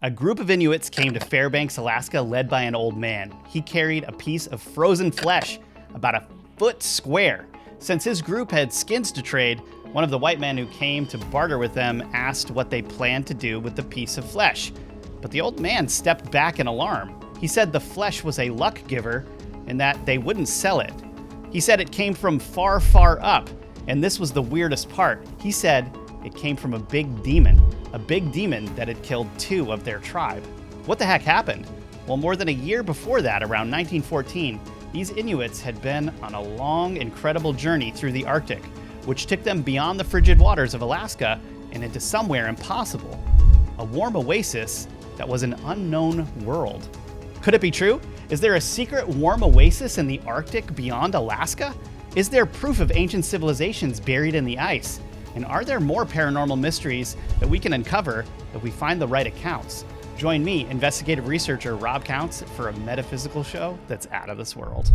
A group of Inuits came to Fairbanks, Alaska, led by an old man. He carried a piece of frozen flesh, about a foot square. Since his group had skins to trade, one of the white men who came to barter with them asked what they planned to do with the piece of flesh. But the old man stepped back in alarm. He said the flesh was a luck giver and that they wouldn't sell it. He said it came from far, far up, and this was the weirdest part. He said it came from a big demon that had killed 2 of their tribe. What the heck happened? Well, more than a year before that, around 1914, these Inuits had been on a long, incredible journey through the Arctic, which took them beyond the frigid waters of Alaska and into somewhere impossible, a warm oasis that was an unknown world. Could it be true? Is there a secret warm oasis in the Arctic beyond Alaska? Is there proof of ancient civilizations buried in the ice? And are there more paranormal mysteries that we can uncover if we find the right accounts? Join me, investigative researcher Rob Counts, for a metaphysical show that's out of this world.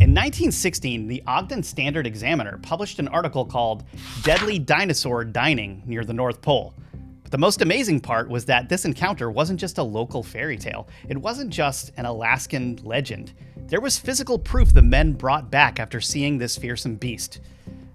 In 1916, the Ogden Standard Examiner published an article called "Deadly Dinosaur Dining Near the North Pole." But the most amazing part was that this encounter wasn't just a local fairy tale. It wasn't just an Alaskan legend. There was physical proof the men brought back after seeing this fearsome beast.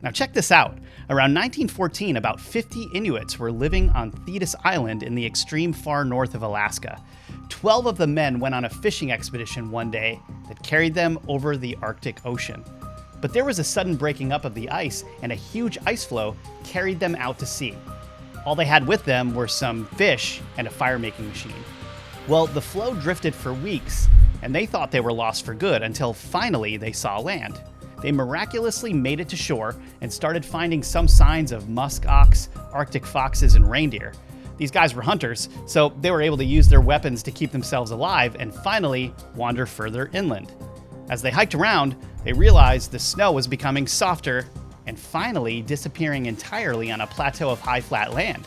Now check this out. Around 1914, about 50 Inuits were living on Thetis Island in the extreme far north of Alaska. 12 of the men went on a fishing expedition one day that carried them over the Arctic Ocean. But there was a sudden breaking up of the ice, and a huge ice floe carried them out to sea. All they had with them were some fish and a fire-making machine. Well, the floe drifted for weeks, and they thought they were lost for good until finally they saw land. They miraculously made it to shore and started finding some signs of musk ox, Arctic foxes, and reindeer. These guys were hunters, so they were able to use their weapons to keep themselves alive and finally wander further inland. As they hiked around, they realized the snow was becoming softer and finally disappearing entirely on a plateau of high flat land.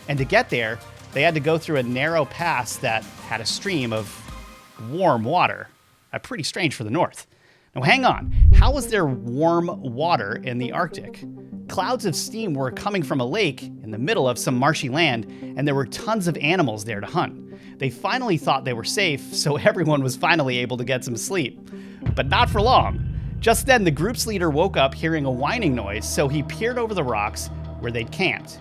And to get there, they had to go through a narrow pass that had a stream of warm water. Pretty strange for the north. Now hang on, how was there warm water in the Arctic? Clouds of steam were coming from a lake in the middle of some marshy land, and there were tons of animals there to hunt. They finally thought they were safe, so everyone was finally able to get some sleep. But not for long. Just then, the group's leader woke up hearing a whining noise, so he peered over the rocks where they'd camped.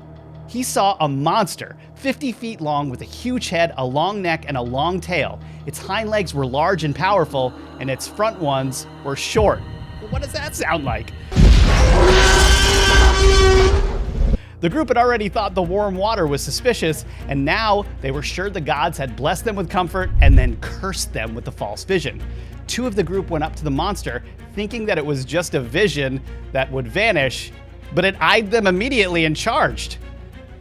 He saw a monster, 50 feet long with a huge head, a long neck, and a long tail. Its hind legs were large and powerful, and its front ones were short. What does that sound like? The group had already thought the warm water was suspicious, and now they were sure the gods had blessed them with comfort and then cursed them with the false vision. 2 of the group went up to the monster, thinking that it was just a vision that would vanish, but it eyed them immediately and charged.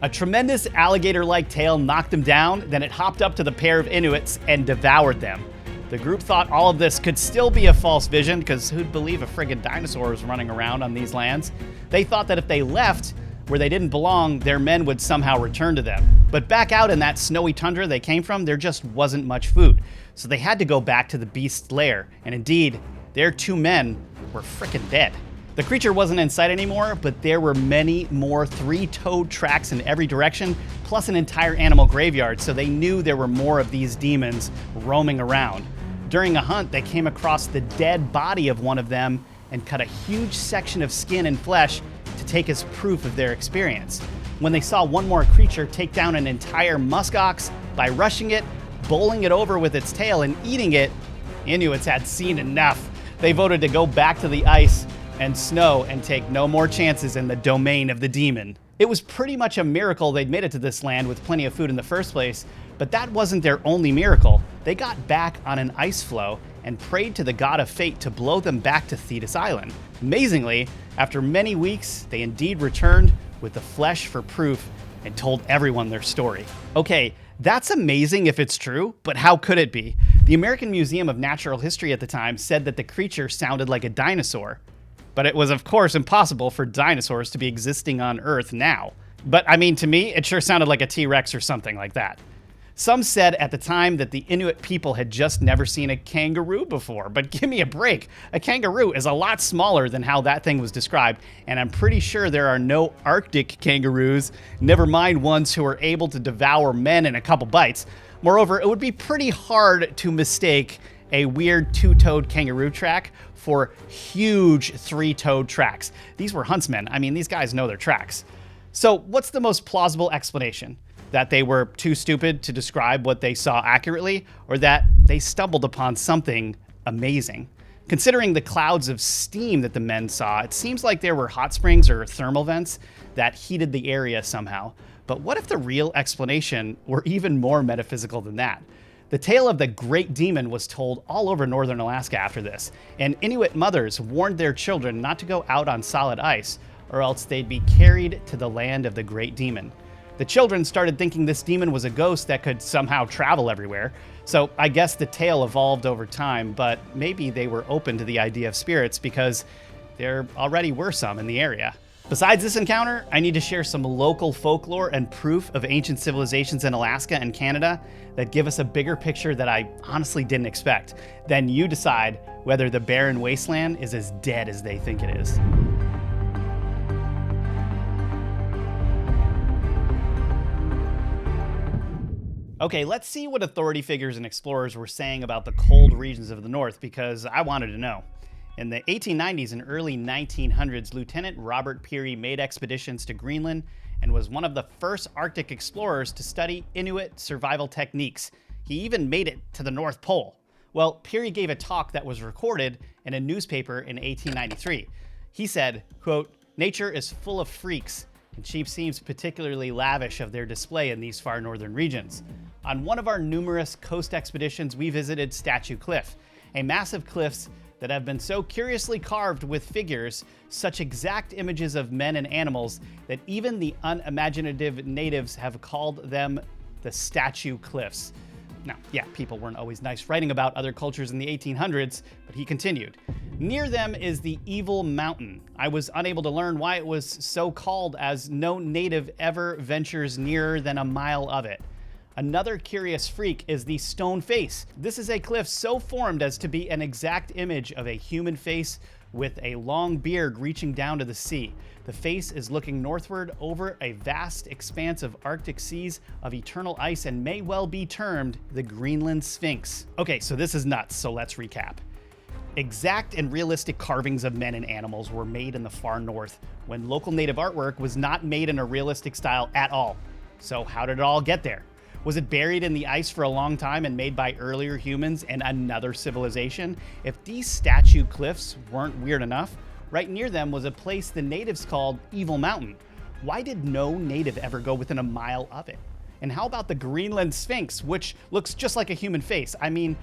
A tremendous alligator-like tail knocked them down, then it hopped up to the pair of Inuits and devoured them. The group thought all of this could still be a false vision, because who'd believe a friggin' dinosaur was running around on these lands? They thought that if they left where they didn't belong, their men would somehow return to them. But back out in that snowy tundra they came from, there just wasn't much food. So they had to go back to the beast's lair, and indeed, their 2 men were frickin' dead. The creature wasn't in sight anymore, but there were many more 3-toed tracks in every direction, plus an entire animal graveyard, so they knew there were more of these demons roaming around. During a hunt, they came across the dead body of one of them and cut a huge section of skin and flesh to take as proof of their experience. When they saw one more creature take down an entire muskox by rushing it, bowling it over with its tail, and eating it, Inuits had seen enough. They voted to go back to the ice and snow and take no more chances in the domain of the demon. It was pretty much a miracle they'd made it to this land with plenty of food in the first place, but that wasn't their only miracle. They got back on an ice floe and prayed to the god of fate to blow them back to Thetis Island. Amazingly, after many weeks, they indeed returned with the flesh for proof and told everyone their story. Okay, that's amazing if it's true, but how could it be? The American Museum of Natural History at the time said that the creature sounded like a dinosaur. But it was, of course, impossible for dinosaurs to be existing on Earth now. But, I mean, to me, it sure sounded like a T-Rex or something like that. Some said at the time that the Inuit people had just never seen a kangaroo before, but give me a break. A kangaroo is a lot smaller than how that thing was described, and I'm pretty sure there are no Arctic kangaroos, never mind ones who are able to devour men in a couple bites. Moreover, it would be pretty hard to mistake a weird two-toed kangaroo track for huge three-toed tracks. These were huntsmen. I mean, these guys know their tracks. So what's the most plausible explanation? That they were too stupid to describe what they saw accurately, or that they stumbled upon something amazing? Considering the clouds of steam that the men saw, it seems like there were hot springs or thermal vents that heated the area somehow. But what if the real explanation were even more metaphysical than that? The tale of the Great Demon was told all over northern Alaska after this, and Inuit mothers warned their children not to go out on solid ice, or else they'd be carried to the land of the Great Demon. The children started thinking this demon was a ghost that could somehow travel everywhere. So I guess the tale evolved over time, but maybe they were open to the idea of spirits because there already were some in the area. Besides this encounter, I need to share some local folklore and proof of ancient civilizations in Alaska and Canada that give us a bigger picture that I honestly didn't expect. Then you decide whether the barren wasteland is as dead as they think it is. Okay, let's see what authority figures and explorers were saying about the cold regions of the North, because I wanted to know. In the 1890s and early 1900s, Lieutenant Robert Peary made expeditions to Greenland and was one of the first Arctic explorers to study Inuit survival techniques. He even made it to the North Pole. Well, Peary gave a talk that was recorded in a newspaper in 1893. He said, quote, "Nature is full of freaks, and she seems particularly lavish of their display in these far northern regions. On one of our numerous coast expeditions, we visited Statue Cliff, a massive cliffs that have been so curiously carved with figures, such exact images of men and animals, that even the unimaginative natives have called them the Statue Cliffs." Now, yeah, people weren't always nice writing about other cultures in the 1800s, but he continued. "Near them is the Evil Mountain. I was unable to learn why it was so called, as no native ever ventures nearer than a mile of it. Another curious freak is the Stone Face. This is a cliff so formed as to be an exact image of a human face with a long beard reaching down to the sea. The face is looking northward over a vast expanse of Arctic seas of eternal ice and may well be termed the Greenland Sphinx." Okay, so this is nuts, so let's recap. Exact and realistic carvings of men and animals were made in the far north when local native artwork was not made in a realistic style at all. So how did it all get there? Was it buried in the ice for a long time and made by earlier humans and another civilization? If these statue cliffs weren't weird enough, right near them was a place the natives called Evil Mountain. Why did no native ever go within a mile of it? And how about the Greenland Sphinx, which looks just like a human face? I mean,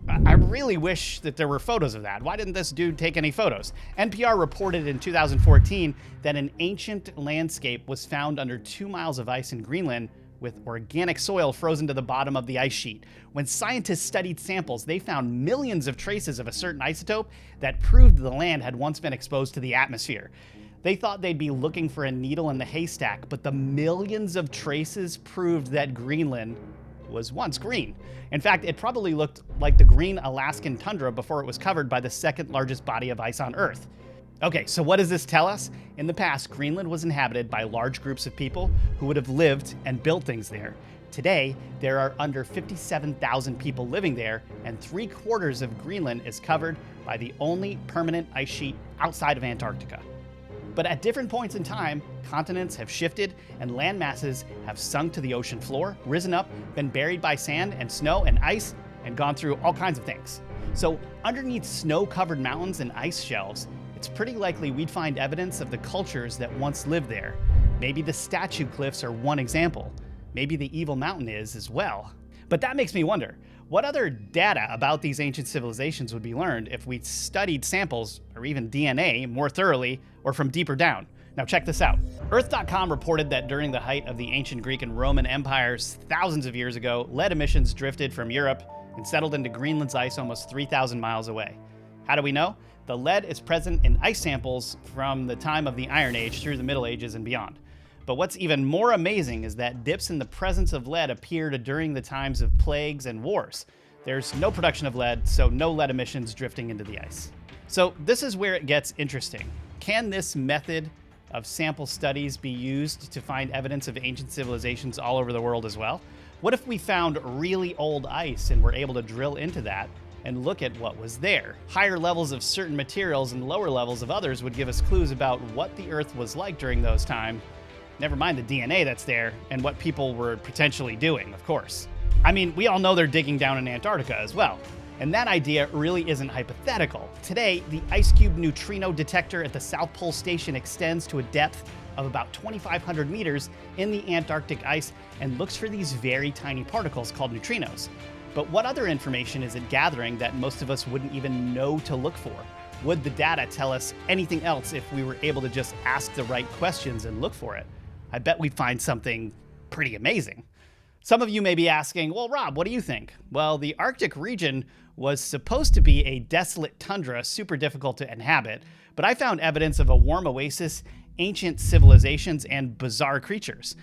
I really wish that there were photos of that. Why didn't this dude take any photos? NPR reported in 2014 that an ancient landscape was found under 2 miles of ice in Greenland with organic soil frozen to the bottom of the ice sheet. When scientists studied samples, they found millions of traces of a certain isotope that proved the land had once been exposed to the atmosphere. They thought they'd be looking for a needle in the haystack, but the millions of traces proved that Greenland was once green. In fact, it probably looked like the green Alaskan tundra before it was covered by the second largest body of ice on Earth. Okay, so what does this tell us? In the past, Greenland was inhabited by large groups of people who would have lived and built things there. Today, there are under 57,000 people living there, and 3/4 of Greenland is covered by the only permanent ice sheet outside of Antarctica. But at different points in time, continents have shifted and land masses have sunk to the ocean floor, risen up, been buried by sand and snow and ice, and gone through all kinds of things. So underneath snow-covered mountains and ice shelves, it's pretty likely we'd find evidence of the cultures that once lived there. Maybe the Statue Cliffs are one example. Maybe the Evil Mountain is as well. But that makes me wonder, what other data about these ancient civilizations would be learned if we studied samples, or even DNA, more thoroughly, or from deeper down? Now check this out. Earth.com reported that during the height of the ancient Greek and Roman empires thousands of years ago, lead emissions drifted from Europe and settled into Greenland's ice almost 3,000 miles away. How do we know? The lead is present in ice samples from the time of the Iron Age through the Middle Ages and beyond. But what's even more amazing is that dips in the presence of lead appeared during the times of plagues and wars. There's no production of lead, so no lead emissions drifting into the ice. So this is where it gets interesting. Can this method of sample studies be used to find evidence of ancient civilizations all over the world as well? What if we found really old ice and were able to drill into that and look at what was there? Higher levels of certain materials and lower levels of others would give us clues about what the Earth was like during those times. Never mind the DNA that's there and what people were potentially doing, of course. I mean, we all know they're digging down in Antarctica as well. And that idea really isn't hypothetical. Today, the ice cube neutrino detector at the South Pole Station extends to a depth of about 2,500 meters in the Antarctic ice and looks for these very tiny particles called neutrinos. But what other information is it gathering that most of us wouldn't even know to look for? Would the data tell us anything else if we were able to just ask the right questions and look for it? I bet we'd find something pretty amazing. Some of you may be asking, well, Rob, what do you think? Well, the Arctic region was supposed to be a desolate tundra, super difficult to inhabit, but I found evidence of a warm oasis, ancient civilizations, and bizarre creatures.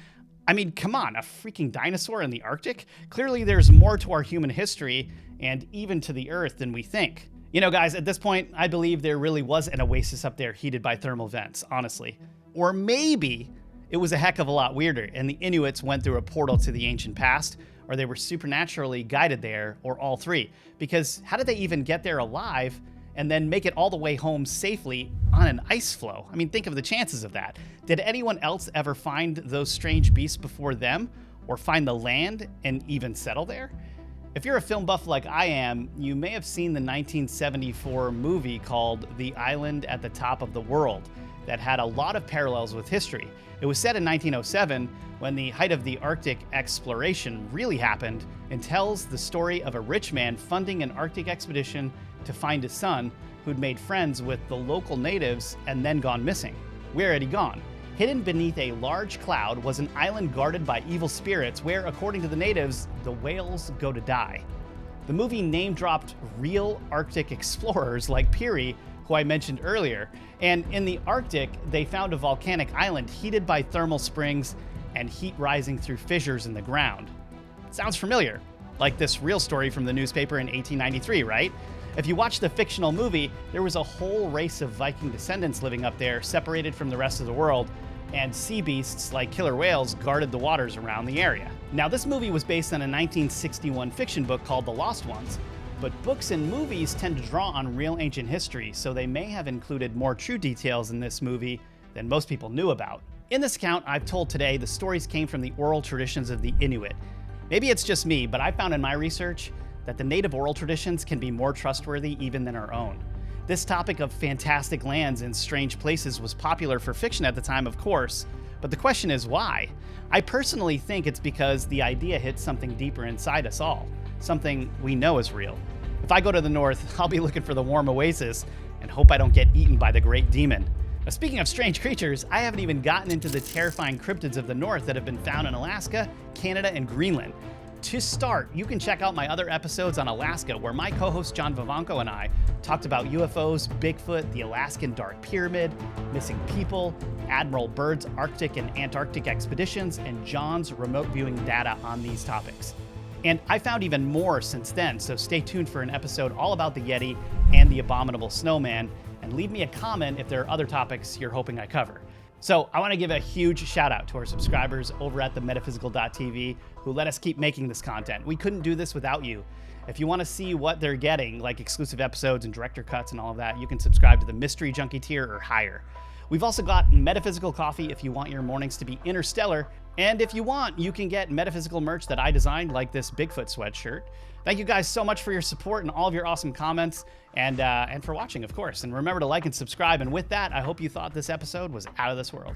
I mean, come on, a freaking dinosaur in the Arctic? Clearly there's more to our human history and even to the Earth than we think. You know, guys, at this point, I believe there really was an oasis up there heated by thermal vents, honestly. Or maybe it was a heck of a lot weirder, and the Inuits went through a portal to the ancient past, or they were supernaturally guided there, or all three. Because how did they even get there alive and then make it all the way home safely on an ice floe? I mean, think of the chances of that. Did anyone else ever find those strange beasts before them, or find the land and even settle there? If you're a film buff like I am, you may have seen the 1974 movie called The Island at the Top of the World that had a lot of parallels with history. It was set in 1907 when the height of the Arctic exploration really happened, and tells the story of a rich man funding an Arctic expedition to find his son, who'd made friends with the local natives and then gone missing. Where had he gone? Hidden beneath a large cloud was an island guarded by evil spirits where, according to the natives, the whales go to die. The movie name-dropped real Arctic explorers like Peary, who I mentioned earlier, and in the Arctic, they found a volcanic island heated by thermal springs and heat rising through fissures in the ground. Sounds familiar, like this real story from the newspaper in 1893, right? If you watch the fictional movie, there was a whole race of Viking descendants living up there, separated from the rest of the world, and sea beasts like killer whales guarded the waters around the area. Now, this movie was based on a 1961 fiction book called The Lost Ones, but books and movies tend to draw on real ancient history, so they may have included more true details in this movie than most people knew about. In this account I've told today, the stories came from the oral traditions of the Inuit. Maybe it's just me, but I found in my research that the native oral traditions can be more trustworthy even than our own. This topic of fantastic lands and strange places was popular for fiction at the time, of course, but the question is why? I personally think it's because the idea hits something deeper inside us all, something we know is real. If I go to the north, I'll be looking for the warm oasis and hope I don't get eaten by the great demon. Now, speaking of strange creatures, I haven't even gotten into the terrifying cryptids of the north that have been found in Alaska, Canada, and Greenland. To start, you can check out my other episodes on Alaska, where my co-host John Vivanco and I talked about UFOs, Bigfoot, the Alaskan Dark Pyramid, missing people, Admiral Byrd's Arctic and Antarctic expeditions, and John's remote viewing data on these topics. And I found even more since then, so stay tuned for an episode all about the Yeti and the abominable snowman, and leave me a comment if there are other topics you're hoping I cover. So I want to give a huge shout out to our subscribers over at the Metaphysical.tv who let us keep making this content. We couldn't do this without you. If you want to see what they're getting, like exclusive episodes and director cuts and all of that, you can subscribe to the Mystery Junkie tier or higher. We've also got Metaphysical coffee if you want your mornings to be interstellar. And if you want, you can get Metaphysical merch that I designed, like this Bigfoot sweatshirt. Thank you guys so much for your support and all of your awesome comments, and for watching, of course. And remember to like and subscribe. And with that, I hope you thought this episode was out of this world.